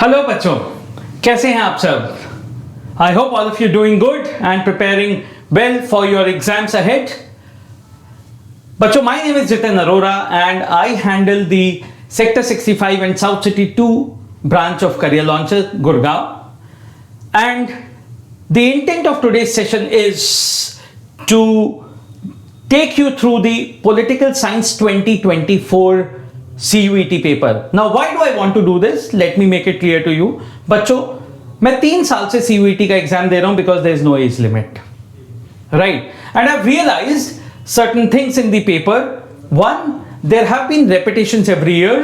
Hello बच्चों, कैसे हैं आप सब? I hope all of you doing good and preparing well for your exams ahead. बच्चों, my name is Jiten Arora and I handle the sector 65 and South City 2 branch of Career Launcher, Gurgaon. And the intent of today's session is to take you through the Political Science 2024 CUET paper. Now, why do I want to do this? Let me make it clear to you. बच्चों, मैं 3 साल से CUET का exam दे रहा हूं because there is no age limit, right? And I've realized certain things in the paper. One, there have been repetitions every year.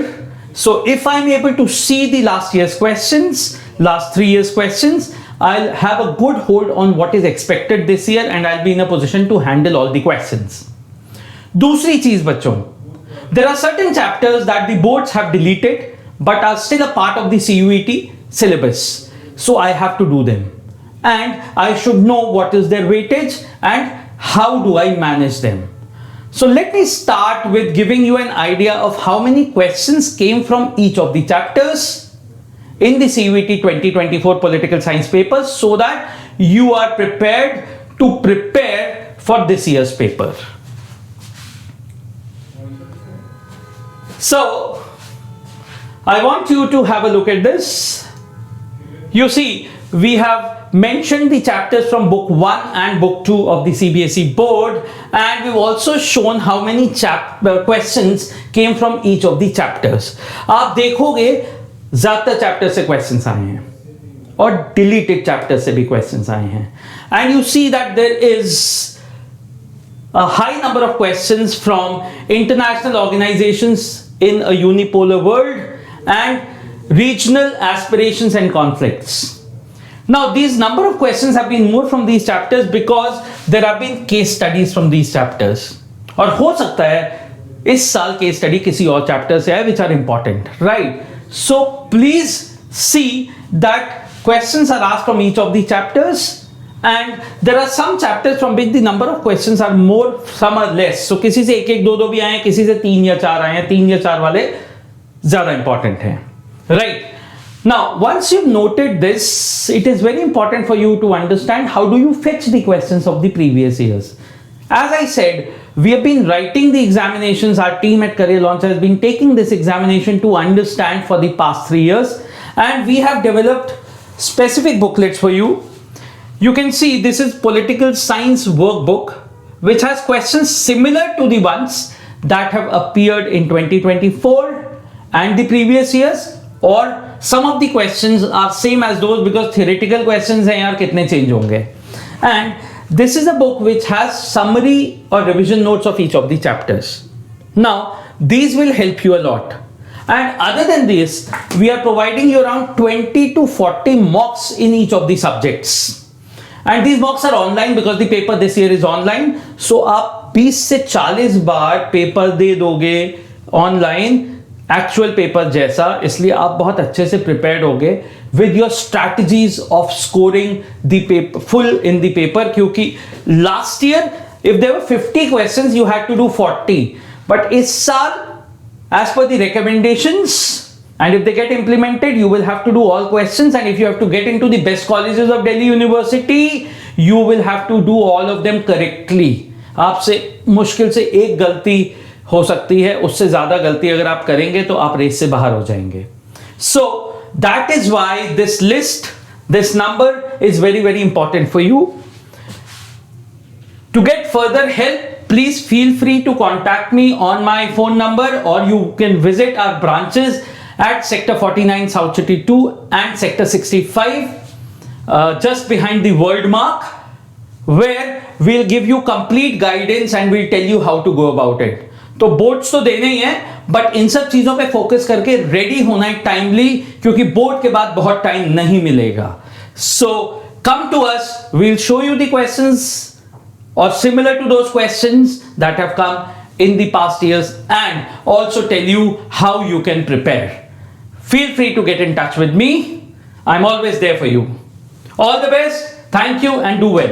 So if I'm able to see the last year's questions, last 3 years questions, I'll have a good hold on what is expected this year and I'll be in a position to handle all the questions. दूसरी चीज बच्चों, there are certain chapters that the boards have deleted but are still a part of the CUET syllabus. So I have to do them. And I should know what is their weightage and how do I manage them. So let me start with giving you an idea of how many questions came from each of the chapters in the CUET 2024 political science papers so that you are prepared to prepare for this year's paper. So, I want you to have a look at this. You see, we have mentioned the chapters from book 1 and book 2 of the CBSE board, and we've also shown how many questions came from each of the chapters. आप देखोगे ज़्यादातर chapter से questions आए हैं और deleted chapter से भी questions आए हैं, and you see that there is a high number of questions from international organizations in a unipolar world and regional aspirations and conflicts. Now, these number of questions have been more from these chapters because there have been case studies from these chapters. और हो सकता है इस साल case study किसी और chapter से आए which are important, right? So please see that questions are asked from each of the chapters. And there are some chapters from which the number of questions are more, some are less. So किसी से एक दो भी आए हैं, किसी से 3 या 4 आए हैं. 3 या 4 वाले ज़्यादा important हैं, right? Now, once you've noted this, it is very important for you to understand how do you fetch the questions of the previous years. As I said, we have been writing the examinations. Our team at Career Launcher has been taking this examination to understand for the past 3 years, and we have developed specific booklets for you. You can see this is political science workbook which has questions similar to the ones that have appeared in 2024 and the previous years, or some of the questions are same as those because theoretical questions हैं यार, कितने change होंगे. And this is a book which has summary or revision notes of each of the chapters. Now these will help you a lot. And other than this, we are providing you around 20 to 40 mocks in each of the subjects. And these mocks are online because the paper this year is online. So आप 20 से 40 बार paper दे दोगे online actual paper जैसा, इसलिए आप बहुत अच्छे से prepared होगे with your strategies of scoring the paper full in the paper. क्योंकि last year if there were 50 questions you had to do 40, but इस साल as per the recommendations and if they get implemented, you will have to do all questions, and if you have to get into the best colleges of Delhi University, you will have to do all of them correctly. आपसे मुश्किल से एक गलती हो सकती है, उससे ज़्यादा गलती अगर आप करेंगे तो आप रेस से बाहर हो जाएंगे. So that is why this list, this number is very very important for you. To get further help, please feel free to contact me on my phone number, or you can visit our branches at Sector 49, South City 2 and Sector 65, just behind the World Mark, where we'll give you complete guidance and we'll tell you how to go about it. तो boards तो देने ही हैं, but in सब चीजों पे focus करके ready होना है टाइमली, क्योंकि बोर्ड के बाद बहुत टाइम नहीं मिलेगा. So come to us, we'll show you the questions or similar to those questions that have come in the past years and also tell you how you can prepare. Feel free to get in touch with me. I'm always there for you. All the best. Thank you and do well.